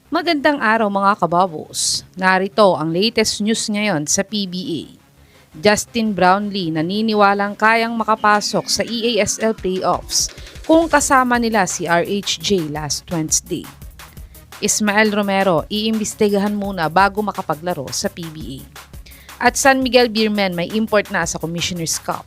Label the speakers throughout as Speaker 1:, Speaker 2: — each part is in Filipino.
Speaker 1: Magandang araw mga kababos. Narito ang latest news ngayon sa PBA. Justin Brownlee naniniwalang kayang makapasok sa EASL playoffs kung kasama nila si RHJ last Wednesday. Ismael Romero iimbestigahan muna bago makapaglaro sa PBA. At San Miguel Beermen may import na sa Commissioner's Cup.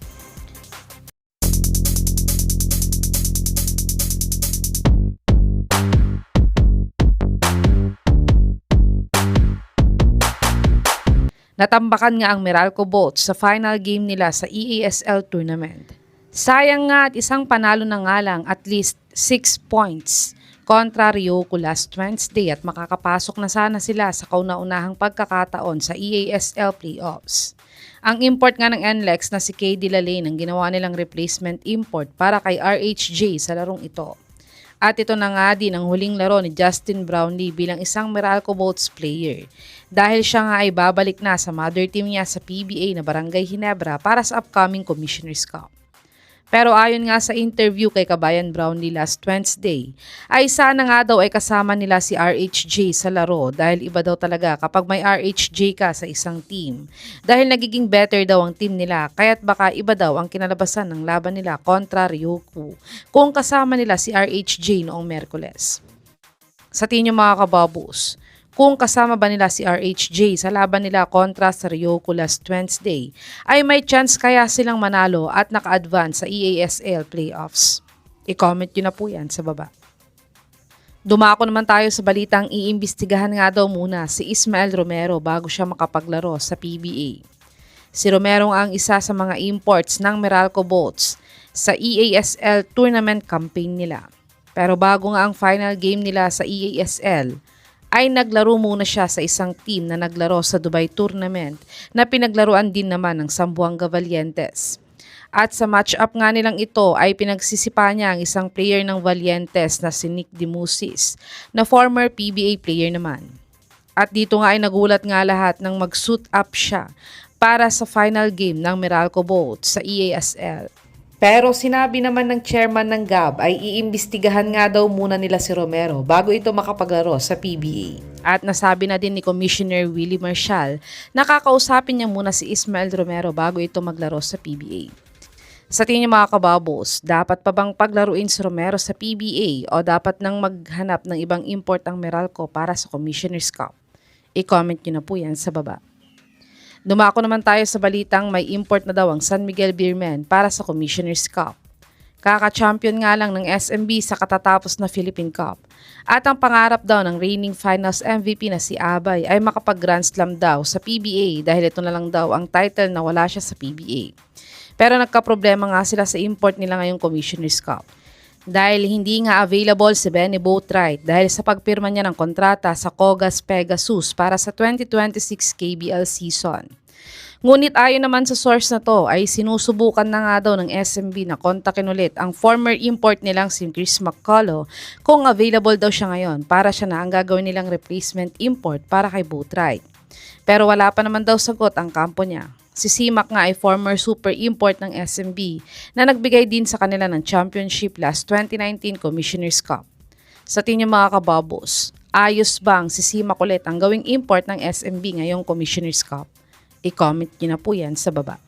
Speaker 1: Natambakan nga ang Meralco Bolts sa final game nila sa EASL tournament. Sayang nga at isang panalo na nga lang at least 6 points kontra Ryoko last Wednesday at makakapasok na sana sila sa kauna-unahang pagkakataon sa EASL playoffs. Ang import nga ng NLEX na si KD Lalane ang ginawa nilang replacement import para kay RHJ sa larong ito. At ito na nga din ang huling laro ni Justin Brownlee bilang isang Meralco Bolts player dahil siya nga ay babalik na sa mother team niya sa PBA na Barangay Ginebra para sa upcoming Commissioner's Cup. Pero ayon nga sa interview kay Kabayan Brownlee last Wednesday, ay sana nga daw ay kasama nila si RHJ sa laro dahil iba daw talaga kapag may RHJ ka sa isang team. Dahil nagiging better daw ang team nila kaya't baka iba daw ang kinalabasan ng laban nila kontra Ryoko kung kasama nila si RHJ noong Merkules. Sa tingin niyo mga kababos, kung kasama ba nila si RHJ sa laban nila kontra sa Ryoko last Wednesday, ay may chance kaya silang manalo at naka-advance sa EASL playoffs? I-comment nyo na po yan sa baba. Dumako naman tayo sa balitang iimbestigahan nga daw muna si Ismael Romero bago siya makapaglaro sa PBA. Si Romero ang isa sa mga imports ng Meralco Bolts sa EASL tournament campaign nila. Pero bago nga ang final game nila sa EASL, ay naglaro muna siya sa isang team na naglaro sa Dubai Tournament na pinaglaruan din naman ng Zamboanga Valientes. At sa match-up nga nilang ito ay pinagsisipa niya ang isang player ng Valientes na si Nick Dimusis na former PBA player naman. At dito nga ay nagulat nga lahat nang mag-suit up siya para sa final game ng Meralco Bolts sa EASL. Pero sinabi naman ng chairman ng GAB ay iimbestigahan nga daw muna nila si Romero bago ito makapaglaro sa PBA. At nasabi na din ni Commissioner Willie Marshall na kakausapin niya muna si Ismael Romero bago ito maglaro sa PBA. Sa tingin niyo mga kababos, dapat pa bang paglaruin si Romero sa PBA o dapat nang maghanap ng ibang import ang Meralco para sa Commissioner's Cup? I-comment niyo na po yan sa baba. Dumako naman tayo sa balitang may import na daw ang San Miguel Beermen para sa Commissioner's Cup. Kaka-champion nga lang ng SMB sa katatapos na Philippine Cup. At ang pangarap daw ng reigning finals MVP na si Abay ay makapag-Grand Slam daw sa PBA dahil ito na lang daw ang title na wala siya sa PBA. Pero nagka-problema nga sila sa import nila ngayong Commissioner's Cup. Dahil hindi nga available si Benny Boatwright dahil sa pagpirma niya ng kontrata sa Cogas Pegasus para sa 2026 KBL season. Ngunit ayon naman sa source na to ay sinusubukan na nga daw ng SMB na kontakin ulit ang former import nilang si Chris McCullough kung available daw siya ngayon para siya na ang gagawin nilang replacement import para kay Boatwright. Pero wala pa naman daw sagot ang kampo niya. Si Simak nga ay former super import ng SMB na nagbigay din sa kanila ng championship last 2019 Commissioner's Cup. Sa tingin mga kababos, ayos bang si Simak ulit ang gawing import ng SMB ngayong Commissioner's Cup? I-comment niyo na po yan sa baba.